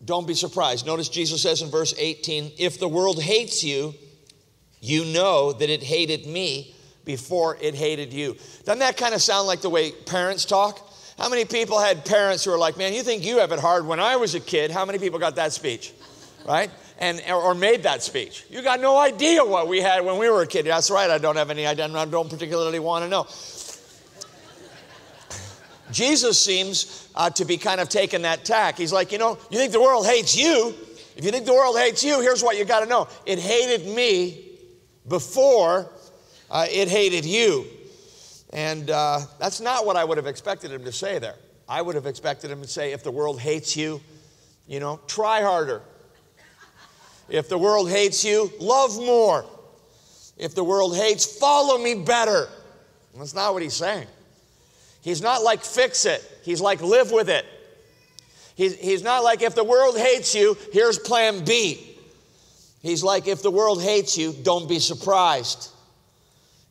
Don't be surprised. Notice Jesus says in verse 18, if the world hates you, you know that it hated me before it hated you. Doesn't that kind of sound like the way parents talk? How many people had parents who are like, man, you think you have it hard? When I was a kid, how many people got that speech? Right? Or made that speech. You got no idea what we had when we were a kid. That's right, I don't have any idea. I don't particularly want to know. Jesus seems to be kind of taking that tack. He's like, you know, you think the world hates you? If you think the world hates you, here's what you got to know. It hated me before it hated you. And that's not what I would have expected him to say there. I would have expected him to say, if the world hates you, you know, try harder. If the world hates you, love more. If the world hates, follow me better. That's not what he's saying. He's not like fix it. He's like live with it. He's not like if the world hates you, here's plan B. He's like if the world hates you, don't be surprised.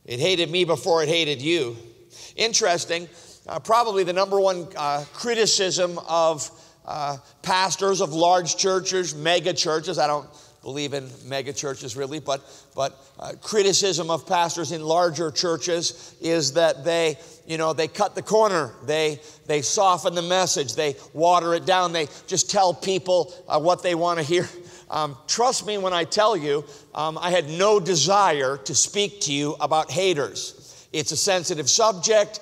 It hated me before it hated you. Interesting, probably the number one criticism of pastors of large churches, mega churches. I don't believe in mega churches really, but criticism of pastors in larger churches is that they cut the corner. They soften the message. They water it down. They just tell people what they want to hear. Trust me when I tell you, I had no desire to speak to you about haters. It's a sensitive subject.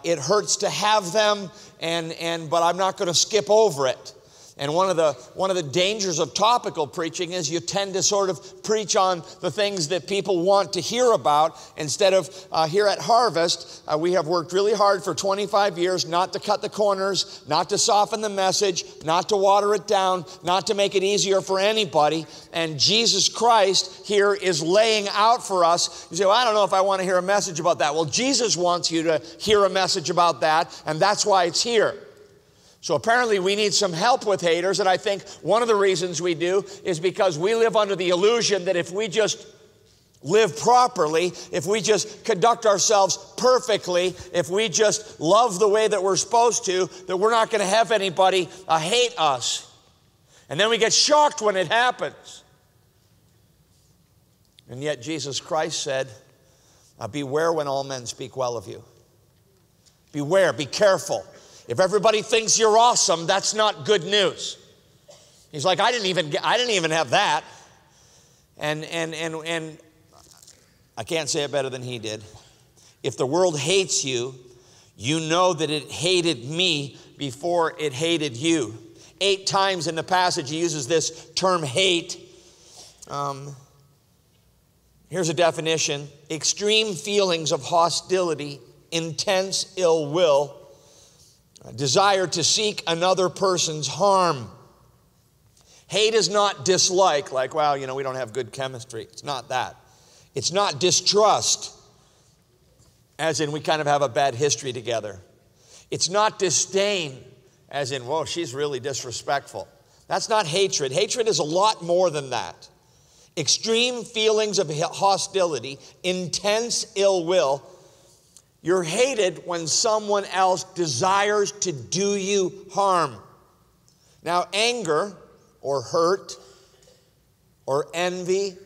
It hurts to have them, but I'm not going to skip over it. And one of the dangers of topical preaching is you tend to sort of preach on the things that people want to hear about instead of here at Harvest, we have worked really hard for 25 years not to cut the corners, not to soften the message, not to water it down, not to make it easier for anybody. And Jesus Christ here is laying out for us. You say, well, I don't know if I want to hear a message about that. Well, Jesus wants you to hear a message about that, and that's why it's here. So apparently we need some help with haters, and I think one of the reasons we do is because we live under the illusion that if we just live properly, if we just conduct ourselves perfectly, if we just love the way that we're supposed to, that we're not going to have anybody hate us. And then we get shocked when it happens. And yet Jesus Christ said, beware when all men speak well of you. Beware, be careful. If everybody thinks you're awesome, that's not good news. He's like, I didn't even have that. And I can't say it better than he did. If the world hates you, you know that it hated me before it hated you. 8 times in the passage he uses this term hate. Here's a definition. Extreme feelings of hostility, intense ill will, desire to seek another person's harm. Hate is not dislike, like, well, you know, we don't have good chemistry. It's not that. It's not distrust, as in we kind of have a bad history together. It's not disdain, as in, whoa, she's really disrespectful. That's not hatred. Hatred is a lot more than that. Extreme feelings of hostility, intense ill will. You're hated when someone else desires to do you harm. Now, anger or hurt or envy,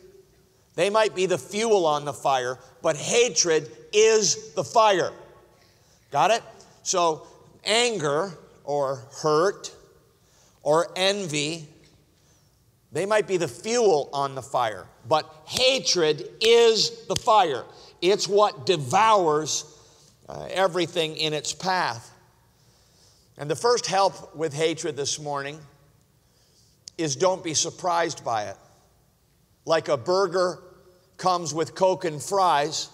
they might be the fuel on the fire, but hatred is the fire. Got it? So, anger or hurt or envy, they might be the fuel on the fire, but hatred is the fire. It's what devours everything in its path. And the first help with hatred this morning is don't be surprised by it. Like a burger comes with Coke and fries,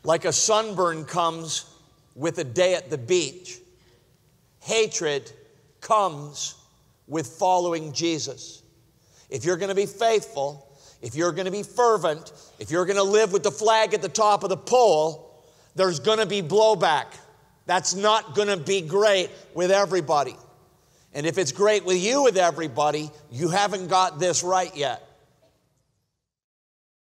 like a sunburn comes with a day at the beach, hatred comes with following Jesus. If you're going to be faithful, if you're going to be fervent, if you're going to live with the flag at the top of the pole, there's going to be blowback. That's not going to be great with everybody. And if it's great with everybody, you haven't got this right yet.